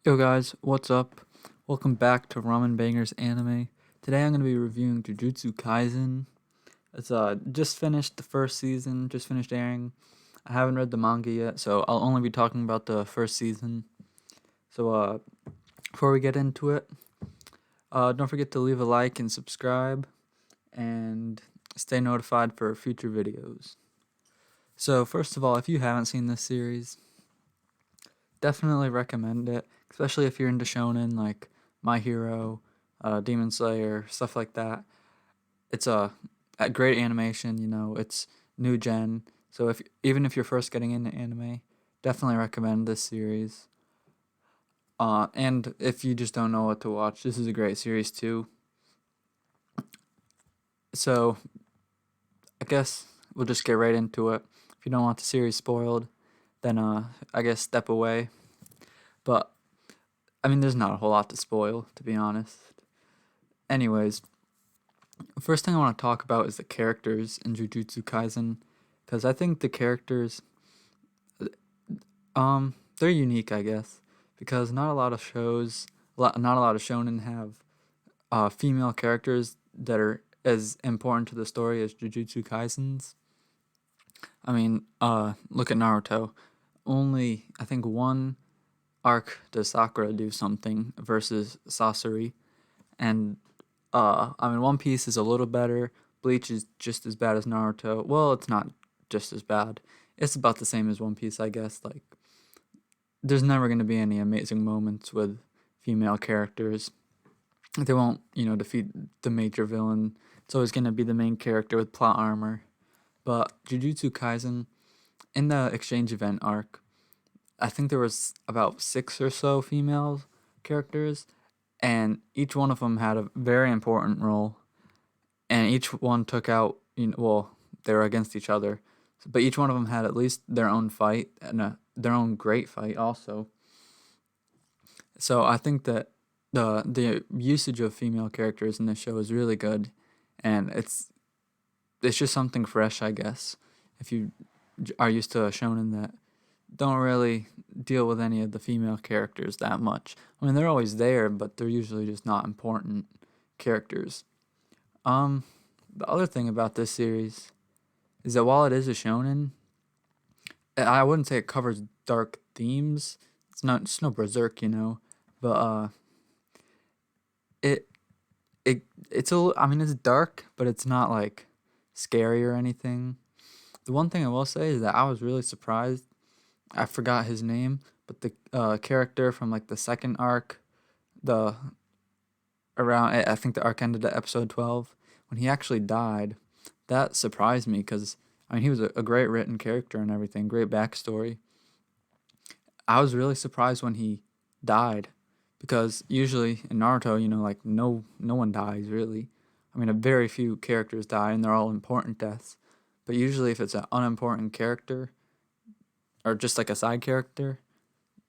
Yo guys, what's up? Welcome back to Ramen Bangers Anime. Today I'm going to be reviewing Jujutsu Kaisen. It's just finished the first season, just finished airing. I haven't read the manga yet, so I'll only be talking about the first season. So before we get into it, don't forget to leave a like and subscribe and stay notified for future videos. So first of all, if you haven't seen this series, definitely recommend it, especially if you're into shonen like My Hero, Demon Slayer, stuff like that. It's a great animation. It's new gen. So even if you're first getting into anime, definitely recommend this series. And if you just don't know what to watch, this is a great series too. So I guess we'll just get right into it. If you don't want the series spoiled, then I guess step away. But I mean, there's not a whole lot to spoil, to be honest. Anyways, first thing I want to talk about is the characters in Jujutsu Kaisen, because I think the characters, they're unique, I guess, because not a lot of shows, not a lot of shonen have female characters that are as important to the story as Jujutsu Kaisen's. I mean, look at Naruto. Only I think one arc does Sakura do something versus Sasori, and I mean, One Piece is a little better. Bleach is just as bad as Naruto. Well, it's not just as bad. It's about the same as One Piece, I guess. Like, there's never going to be any amazing moments with female characters. They won't, defeat the major villain. It's always going to be the main character with plot armor. But Jujutsu Kaisen, in the exchange event arc, I think there was about 6 or so female characters, and each one of them had a very important role, and each one took out, well, they were against each other, but each one of them had at least their own fight and their own great fight also. So I think that the usage of female characters in this show is really good, and it's just something fresh, I guess. If you are used to a shonen that don't really deal with any of the female characters that much. I mean, they're always there, but they're usually just not important characters. The other thing about this series is that while it is a shonen, I wouldn't say it covers dark themes. It's no berserk, but it I mean, it's dark, but it's not like scary or anything. The one thing I will say is that I was really surprised. I forgot his name, but the character from like the second arc, the around I think the arc ended at episode 12, when he actually died. That surprised me because I mean he was a great written character and everything, great backstory. I was really surprised when he died, because usually in Naruto, like no one dies really. I mean, a very few characters die and they're all important deaths. But usually if it's an unimportant character or just like a side character,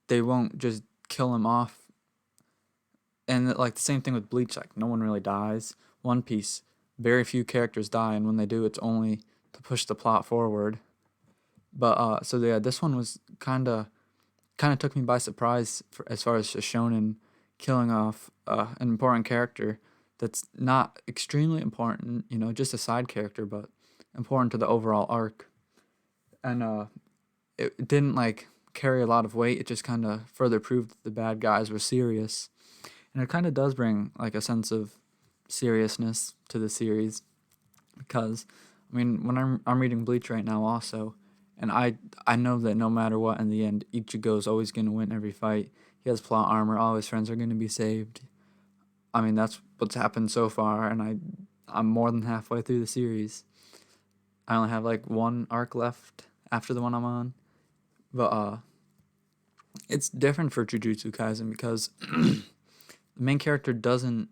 they won't just kill him off. And like the same thing with Bleach, like no one really dies. One Piece, very few characters die, and when they do, it's only to push the plot forward. But so yeah, this one was kind of took me by surprise as far as a shonen killing off an important character that's not extremely important, just a side character, but important to the overall arc. And it didn't like carry a lot of weight. It just kind of further proved that the bad guys were serious, and it kind of does bring like a sense of seriousness to the series. Because I mean, when I'm reading Bleach right now also, and I know that no matter what, in the end, Ichigo's always gonna win every fight. He has plot armor. All his friends are gonna be saved. I mean, that's what's happened so far, and I'm more than halfway through the series. I only have like one arc left after the one I'm on. But it's different for Jujutsu Kaisen because the main character doesn't.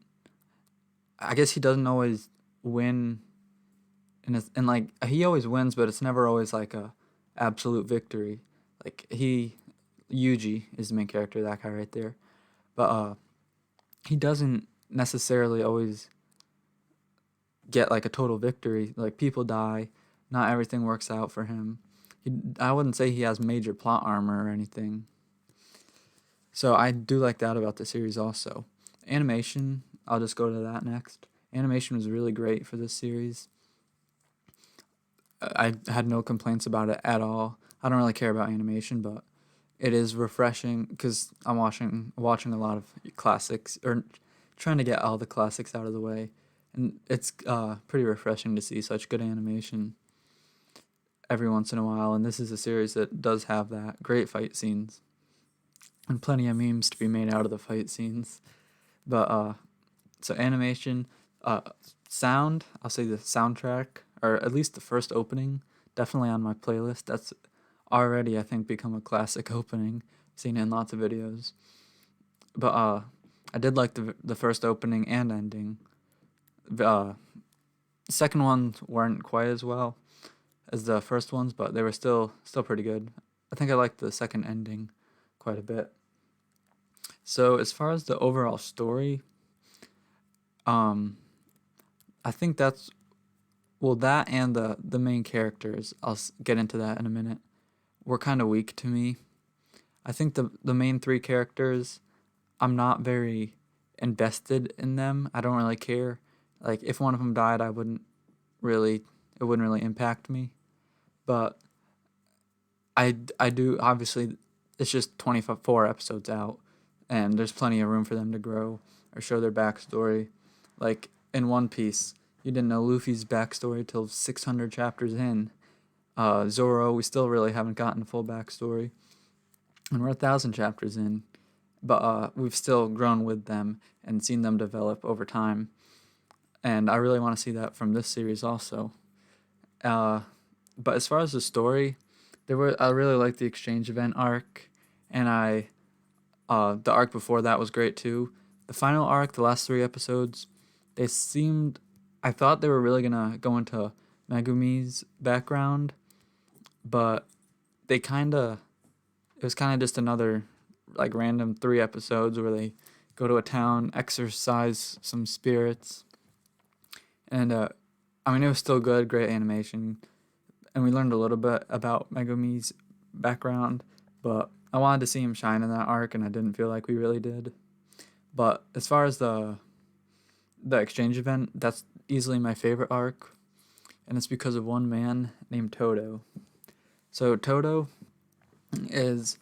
I guess he doesn't always win, and like he always wins, but it's never always like a absolute victory. Like Yuji is the main character, that guy right there, but he doesn't necessarily always get like a total victory. Like people die, not everything works out for him. I wouldn't say he has major plot armor or anything. So I do like that about the series also. Animation, I'll just go to that next. Animation was really great for this series. I had no complaints about it at all. I don't really care about animation, but it is refreshing because I'm watching a lot of classics, or trying to get all the classics out of the way, and it's pretty refreshing to see such good animation every once in a while. And this is a series that does have that great fight scenes and plenty of memes to be made out of the fight scenes. But so animation, uh, sound. I'll say the soundtrack, or at least the first opening, definitely on my playlist. That's already, I think, become a classic opening. Seen it in lots of videos. But I did like the first opening and ending. The second ones weren't quite as well as the first ones, but they were still pretty good. I think I liked the second ending quite a bit. So as far as the overall story, um, I think that's, well, that and the main characters. I'll get into that in a minute. Were kind of weak to me. I think the main three characters, I'm not very invested in them. I don't really care. Like if one of them died, really it wouldn't really impact me. But I do, obviously it's just 24 episodes out, and there's plenty of room for them to grow or show their backstory. Like in One Piece, you didn't know Luffy's backstory till 600 chapters in. Zoro, we still really haven't gotten full backstory, and we're 1,000 chapters in, but we've still grown with them and seen them develop over time. And I really want to see that from this series also. Uh, but as far as the story, I really liked the exchange event arc, and the arc before that was great too. The final arc, the last 3 episodes, they seemed, I thought they were really gonna go into Megumi's background, but they kind of, it was kind of just another like random 3 episodes where they go to a town, exorcise some spirits, and I mean it was still good, great animation, and we learned a little bit about Megumi's background, but I wanted to see him shine in that arc, and I didn't feel like we really did. But as far as the exchange event, that's easily my favorite arc, and it's because of one man named Toto. So Toto is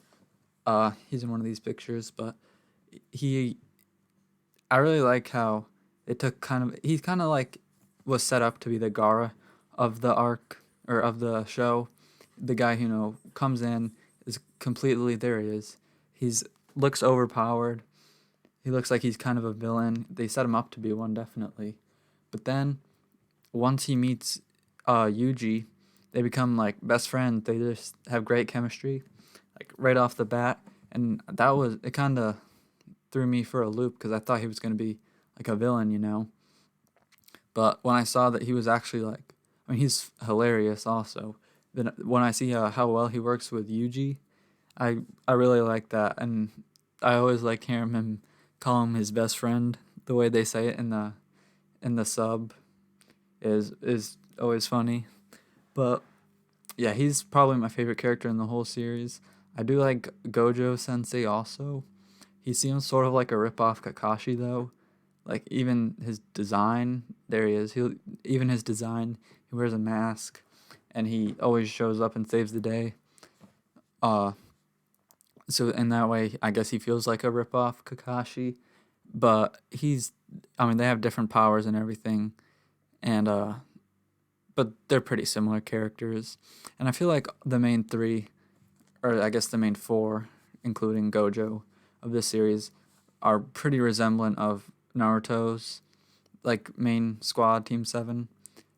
he's in one of these pictures, but he I really like how it took he's kind of like was set up to be the Gara of the arc, or of the show. The guy who, comes in, is completely, there he is. He's looks overpowered. He looks like he's kind of a villain. They set him up to be one, definitely. But then once he meets Yuji, they become like best friends. They just have great chemistry, like right off the bat. And it kind of threw me for a loop because I thought he was going to be like a villain. But when I saw that he was actually like, I mean, he's hilarious also. Then when I see how well he works with Yuji, I really like that. And I always like hearing him call him his best friend. The way they say it in the sub is always funny. But yeah, he's probably my favorite character in the whole series. I do like Gojo Sensei also. He seems sort of like a rip-off Kakashi though. Like even his design, there he is. Even his design, he wears a mask, and he always shows up and saves the day. Uh, so in that way, I guess he feels like a rip-off Kakashi, but I mean, they have different powers and everything, and but they're pretty similar characters, and I feel like the main three, or I guess the main four, including Gojo, of this series, are pretty resemblant of Naruto's, like main squad, Team 7,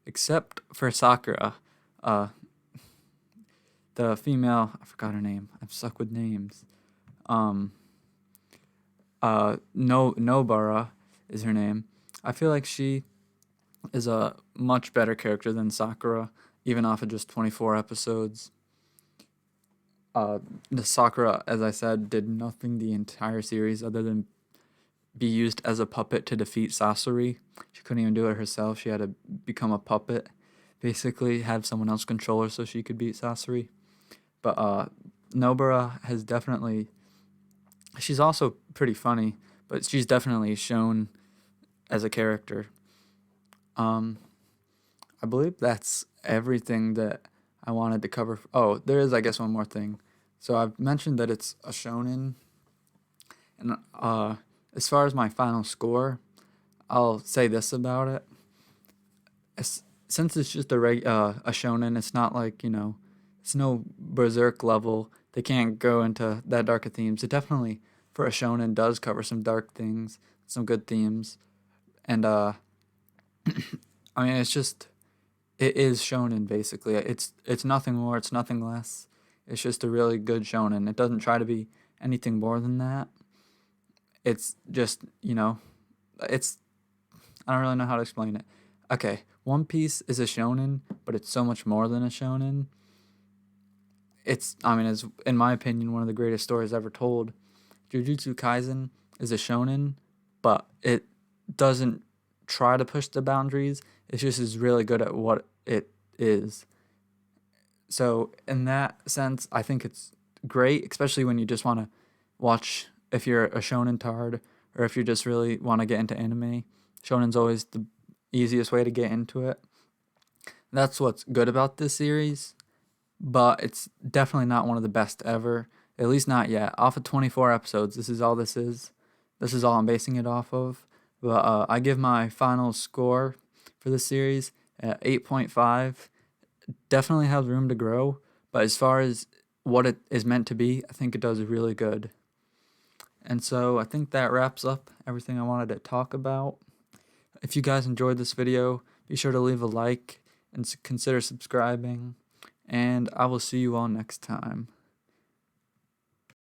except for Sakura. Uh, the female, I forgot her name. I'm stuck with names. No Nobara is her name. I feel like she is a much better character than Sakura, even off of just 24 episodes. The Sakura, as I said, did nothing the entire series other than be used as a puppet to defeat Sasori. She couldn't even do it herself. She had to become a puppet, basically have someone else control her so she could beat Sasori. But Nobara has definitely She's also pretty funny, but she's definitely shown as a character. Um, I believe that's everything that I wanted to cover. Oh, there is, I guess, one more thing. So I've mentioned that it's a shonen, and as far as my final score, I'll say this about it. Since it's just a shonen, it's not like, it's no berserk level. They can't go into that dark of themes. It definitely, for a shonen, does cover some dark things, some good themes, and I mean, it is shonen basically. It's nothing more. It's nothing less. It's just a really good shonen. It doesn't try to be anything more than that. It's just, it's I don't really know how to explain it. Okay, One Piece is a shonen, but it's so much more than a shonen. It's in my opinion one of the greatest stories ever told. Jujutsu Kaisen is a shonen, but it doesn't try to push the boundaries. It just is really good at what it is. So in that sense, I think it's great, especially when you just want to watch if you're a shonen tard or if you just really want to get into anime. Shonen's always the easiest way to get into it. That's what's good about this series, but it's definitely not one of the best ever. At least not yet. Off of 24 episodes, this is all this is. This is all I'm basing it off of. But I give my final score for this series at 8.5. Definitely has room to grow, but as far as what it is meant to be, I think it does really good. And so I think that wraps up everything I wanted to talk about. If you guys enjoyed this video, be sure to leave a like and consider subscribing. And I will see you all next time.